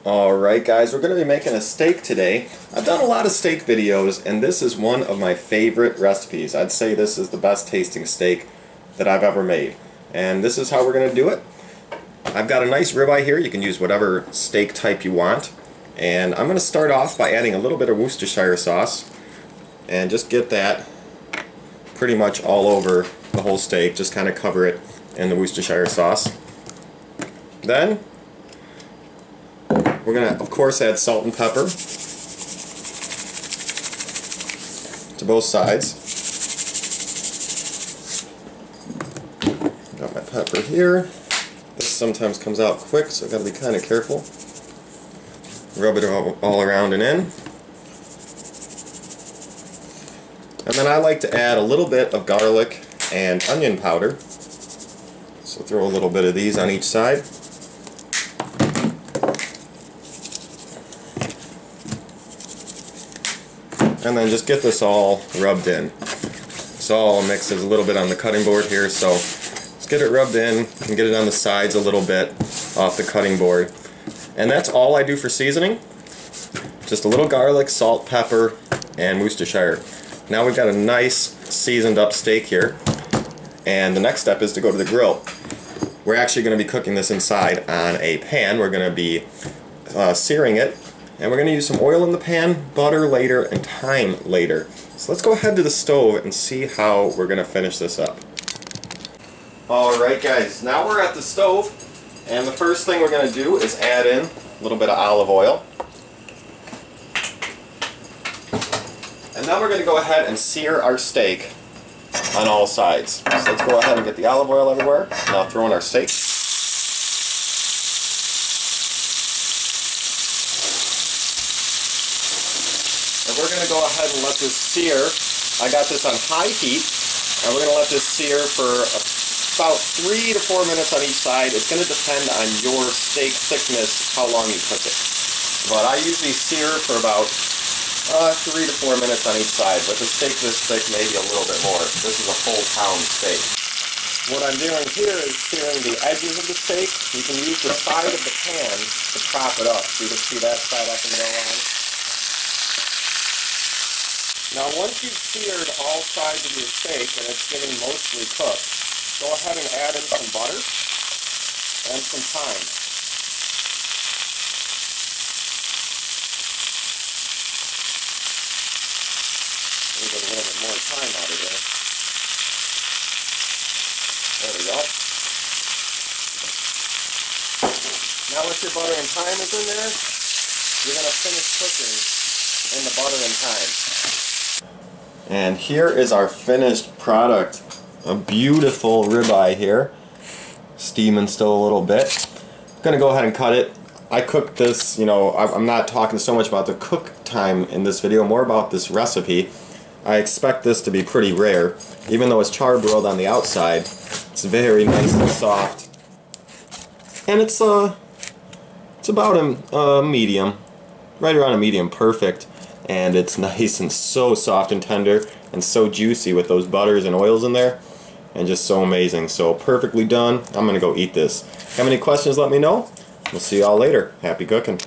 Alright guys, we're going to be making a steak today. I've done a lot of steak videos and this is one of my favorite recipes. I'd say this is the best tasting steak that I've ever made. And this is how we're going to do it. I've got a nice ribeye here. You can use whatever steak type you want. And I'm going to start off by adding a little bit of Worcestershire sauce and just get that pretty much all over the whole steak. Just kind of cover it in the Worcestershire sauce. Then we're going to, of course, add salt and pepper to both sides. Got my pepper here. This sometimes comes out quick, so I've got to be kind of careful. Rub it all around and in. And then I like to add a little bit of garlic and onion powder. So throw a little bit of these on each side. And then just get this all rubbed in. This all mixes a little bit on the cutting board here, so let's get it rubbed in and get it on the sides a little bit off the cutting board. And that's all I do for seasoning. Just a little garlic, salt, pepper, and Worcestershire. Now we've got a nice seasoned up steak here. And the next step is to go to the grill. We're actually going to be cooking this inside on a pan. We're going to be searing it. And we're going to use some oil in the pan, butter later, and thyme later. So let's go ahead to the stove and see how we're going to finish this up. Alright guys, now we're at the stove, and the first thing we're going to do is add in a little bit of olive oil. And then we're going to go ahead and sear our steak on all sides. So let's go ahead and get the olive oil everywhere. Now throw in our steak. And we're going to go ahead and let this sear. I got this on high heat, and we're going to let this sear for about 3 to 4 minutes on each side. It's going to depend on your steak thickness, how long you cook it. But I usually sear for about 3 to 4 minutes on each side, but the steak this thick, maybe a little bit more. This is a full pound steak. What I'm doing here is searing the edges of the steak. You can use the side of the pan to prop it up. So you can see that side I can go on. Now once you've seared all sides of your steak and it's getting mostly cooked, go ahead and add in some butter and some thyme. Let me get a little bit more thyme out of here. There we go. Now once your butter and thyme is in there, you're going to finish cooking in the butter and thyme. And here is our finished product. A beautiful ribeye here. Steaming still a little bit. I'm going to go ahead and cut it. I cooked this, you know, I'm not talking so much about the cook time in this video, more about this recipe. I expect this to be pretty rare. Even though it's charbroiled on the outside, it's very nice and soft. And it's about a medium. Right around a medium, perfect. And it's nice and so soft and tender and so juicy with those butters and oils in there, and just so amazing. So perfectly done. I'm gonna go eat this. Have any questions, let me know. We'll see y'all later. Happy cooking.